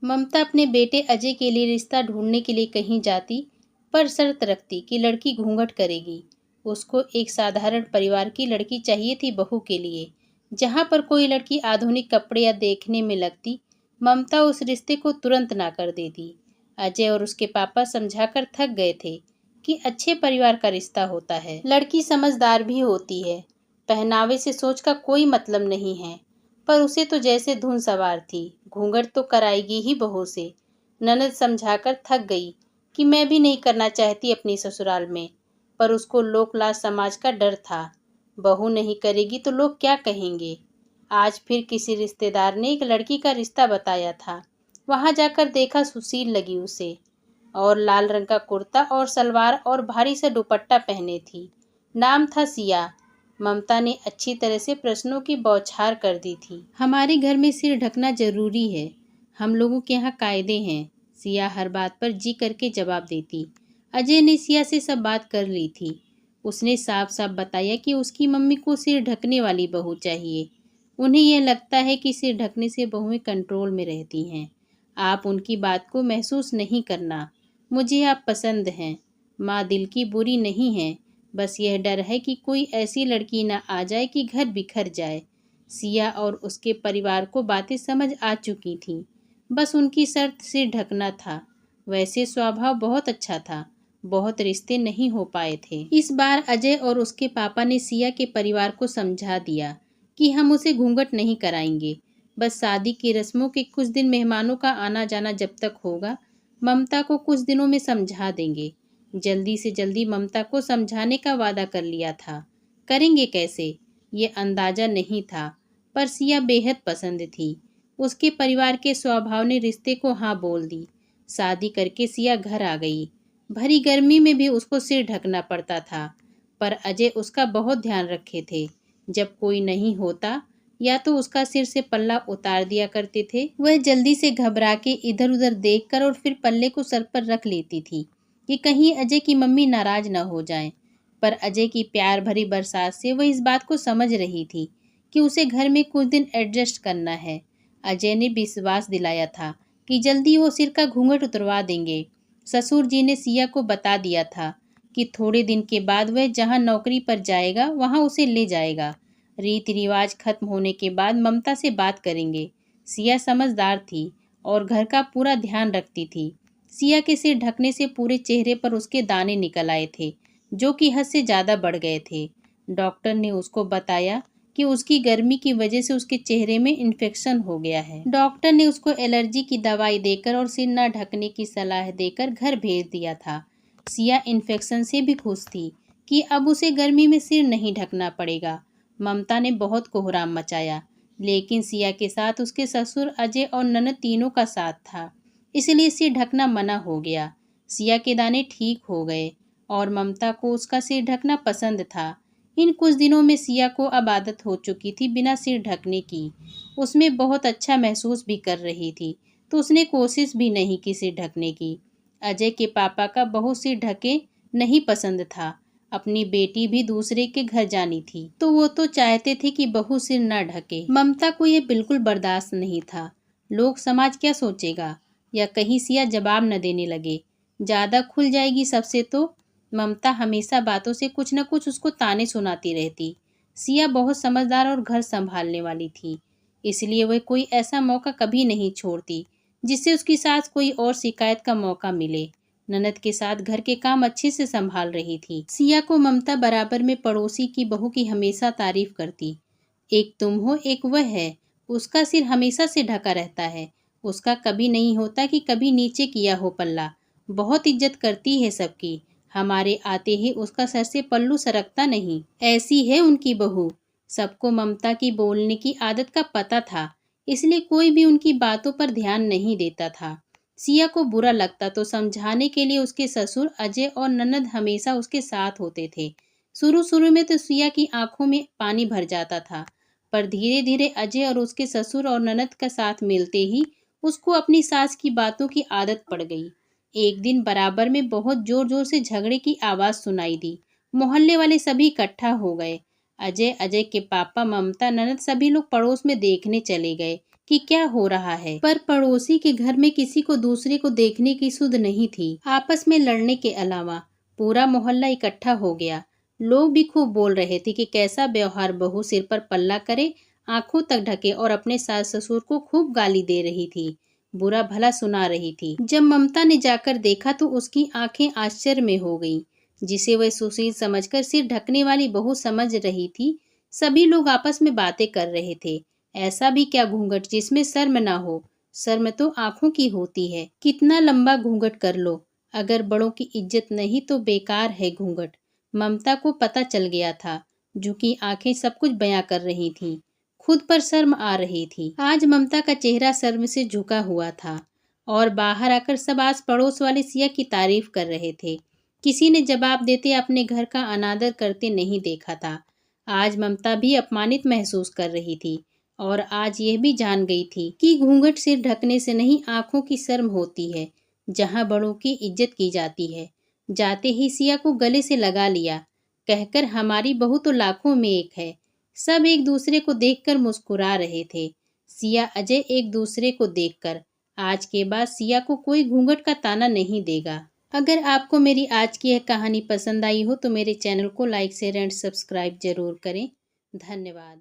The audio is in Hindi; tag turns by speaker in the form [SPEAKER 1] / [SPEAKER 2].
[SPEAKER 1] ममता अपने बेटे अजय के लिए रिश्ता ढूंढने के लिए कहीं जाती, पर शर्त रखती कि लड़की घूंघट करेगी। उसको एक साधारण परिवार की लड़की चाहिए थी बहू के लिए। जहाँ पर कोई लड़की आधुनिक कपड़े या देखने में लगती, ममता उस रिश्ते को तुरंत ना कर देती। अजय और उसके पापा समझाकर थक गए थे कि अच्छे परिवार का रिश्ता होता है, लड़की समझदार भी होती है, पहनावे से सोच का कोई मतलब नहीं है। पर उसे तो जैसे धुन सवार थी, घूंघट तो कराएगी ही बहू से। ननद समझाकर थक गई कि मैं भी नहीं करना चाहती अपनी ससुराल में, पर उसको लोक लाज समाज का डर था। बहू नहीं करेगी तो लोग क्या कहेंगे। आज फिर किसी रिश्तेदार ने एक लड़की का रिश्ता बताया था। वहां जाकर देखा, सुशील लगी उसे, और लाल रंग का कुर्ता और सलवार और भारी सा दुपट्टा पहने थी। नाम था सिया। ममता ने अच्छी तरह से प्रश्नों की बौछार कर दी थी। हमारे घर में सिर ढकना जरूरी है, हम लोगों के यहाँ कायदे हैं, सिया हर बात पर जी करके जवाब देती। अजय ने सिया से सब बात कर ली थी। उसने साफ साफ बताया कि उसकी मम्मी को सिर ढकने वाली बहू चाहिए। उन्हें यह लगता है कि सिर ढकने से बहुएं कंट्रोल में रहती हैं। आप उनकी बात को महसूस नहीं करना। मुझे आप पसंद हैं। माँ दिल की बुरी नहीं है, बस यह डर है कि कोई ऐसी लड़की न आ जाए कि घर बिखर जाए। सिया और उसके परिवार को बातें समझ आ चुकी थीं। बस उनकी शर्त सिर ढकना था। वैसे स्वभाव बहुत अच्छा था, बहुत रिश्ते नहीं हो पाए थे। इस बार अजय और उसके पापा ने सिया के परिवार को समझा दिया कि हम उसे घूंघट नहीं कराएंगे। बस शादी की रस्मों के कुछ दिन मेहमानों का आना जाना जब तक होगा, ममता को कुछ दिनों में समझा देंगे। जल्दी से जल्दी ममता को समझाने का वादा कर लिया था। करेंगे कैसे, ये अंदाजा नहीं था, पर सिया बेहद पसंद थी। उसके परिवार के स्वभाव ने रिश्ते को हाँ बोल दी। शादी करके सिया घर आ गई। भरी गर्मी में भी उसको सिर ढकना पड़ता था, पर अजय उसका बहुत ध्यान रखे थे। जब कोई नहीं होता, या तो उसका सिर से पल्ला उतार दिया करते थे। वह जल्दी से घबरा के इधर उधर देखकर और फिर पल्ले को सर पर रख लेती थी कि कहीं अजय की मम्मी नाराज न हो जाएं। पर अजय की प्यार भरी बरसात से वह इस बात को समझ रही थी कि उसे घर में कुछ दिन एडजस्ट करना है। अजय ने विश्वास दिलाया था कि जल्दी वो सिर का घूंघट उतरवा देंगे। ससुर जी ने सिया को बता दिया था कि थोड़े दिन के बाद वह जहाँ नौकरी पर जाएगा वहाँ उसे ले जाएगा। रीति रिवाज खत्म होने के बाद ममता से बात करेंगे। सिया समझदार थी और घर का पूरा ध्यान रखती थी। सिया के सिर ढकने से पूरे चेहरे पर उसके दाने निकल आए थे, जो कि हद से ज़्यादा बढ़ गए थे। डॉक्टर ने उसको बताया कि उसकी गर्मी की वजह से उसके चेहरे में इन्फेक्शन हो गया है। डॉक्टर ने उसको एलर्जी की दवाई देकर और सिर न ढकने की सलाह देकर घर भेज दिया था। सिया इन्फेक्शन से भी खुश थी कि अब उसे गर्मी में सिर नहीं ढकना पड़ेगा। ममता ने बहुत कोहराम मचाया, लेकिन सिया के साथ उसके ससुर, अजय और ननद तीनों का साथ था, इसलिए सिर ढकना मना हो गया। सिया के दाने ठीक हो गए और ममता को उसका सिर ढकना पसंद था। इन कुछ दिनों में सिया को अब आदत हो चुकी थी बिना सिर ढकने की। उसमें बहुत अच्छा महसूस भी कर रही थी, तो उसने कोशिश भी नहीं की सिर ढकने की। अजय के पापा का बहू सिर ढके नहीं पसंद था। अपनी बेटी भी दूसरे के घर जानी थी, तो वो तो चाहते थे कि बहू सिर न ढके। ममता को ये बिल्कुल बर्दाश्त नहीं था। लोग समाज क्या सोचेगा, या कहीं सिया जवाब न देने लगे। ज़्यादा खुल जाएगी सबसे तो। ममता हमेशा बातों से कुछ न कुछ उसको ताने सुनाती रहती। सिया बहुत समझदार और घर संभालने वाली थी, इसलिए वह कोई ऐसा मौका कभी नहीं छोड़ती जिससे उसकी सास कोई और शिकायत का मौका मिले। ननद के साथ घर के काम अच्छे से संभाल रही थी। सिया को ममता बराबर में पड़ोसी की बहू की हमेशा तारीफ करती। एक तुम हो, एक वह है। उसका सिर हमेशा से ढका रहता है। उसका कभी नहीं होता कि कभी नीचे किया हो पल्ला। बहुत इज्जत करती है सबकी। हमारे आते ही उसका सर से पल्लू सरकता नहीं। ऐसी है उनकी बहू। सबको ममता की बोलने की आदत का पता था, इसलिए कोई भी उनकी बातों पर ध्यान नहीं देता था। सिया को बुरा लगता तो समझाने के लिए उसके ससुर, अजय और ननद हमेशा उसके साथ होते थे। शुरू शुरू में तो सिया की आंखों में पानी भर जाता था, पर धीरे धीरे अजय और उसके ससुर और ननद का साथ मिलते ही उसको अपनी सास की बातों की आदत पड़ गई। एक दिन बराबर में बहुत जोर जोर से झगड़े की आवाज़ सुनाई दी। मोहल्ले वाले सभी इकट्ठा हो गए। अजय, अजय के पापा, ममता, ननद सभी लोग पड़ोस में देखने चले गए कि क्या हो रहा है, पर पड़ोसी के घर में किसी को दूसरे को देखने की सुध नहीं थी। आपस में लड़ने के अलावा पूरा मोहल्ला इकट्ठा हो गया। लोग भी खूब बोल रहे थे कि कैसा व्यवहार, बहू सिर पर पल्ला करे, आंखों तक ढके और अपने सास ससुर को खूब गाली दे रही थी, बुरा भला सुना रही थी। जब ममता ने जाकर देखा तो उसकी आंखें आश्चर्य में हो गईं, जिसे वह सुशील समझकर सिर ढकने वाली बहू समझ रही थी। सभी लोग आपस में बातें कर रहे थे। ऐसा भी क्या घूंघट जिसमें शर्म ना हो? शर्म तो आंखों की होती है। कितना लंबा घूंघट कर लो, अगर बड़ों की इज्जत नहीं तो बेकार है घूंघट। ममता को पता चल गया था। झुकी आंखें सब कुछ बयां कर रही थीं। खुद पर शर्म आ रही थी। आज ममता का चेहरा शर्म से झुका हुआ था और बाहर आकर सब आस पड़ोस वाले सिया की तारीफ कर रहे थे। किसी ने जवाब देते अपने घर का अनादर करते नहीं देखा था। आज ममता भी अपमानित महसूस कर रही थी और आज यह भी जान गई थी कि घूंघट सिर ढकने से नहीं, आंखों की शर्म होती है जहां बड़ों की इज्जत की जाती है। जाते ही सिया को गले से लगा लिया, कहकर हमारी बहू तो लाखों में एक है। सब एक दूसरे को देखकर मुस्कुरा रहे थे। सिया अजय एक दूसरे को देखकर। आज के बाद सिया को कोई घूंघट का ताना नहीं देगा। अगर आपको मेरी आज की यह कहानी पसंद आई हो तो मेरे चैनल को लाइक शेयर एंड सब्सक्राइब जरूर करें। धन्यवाद।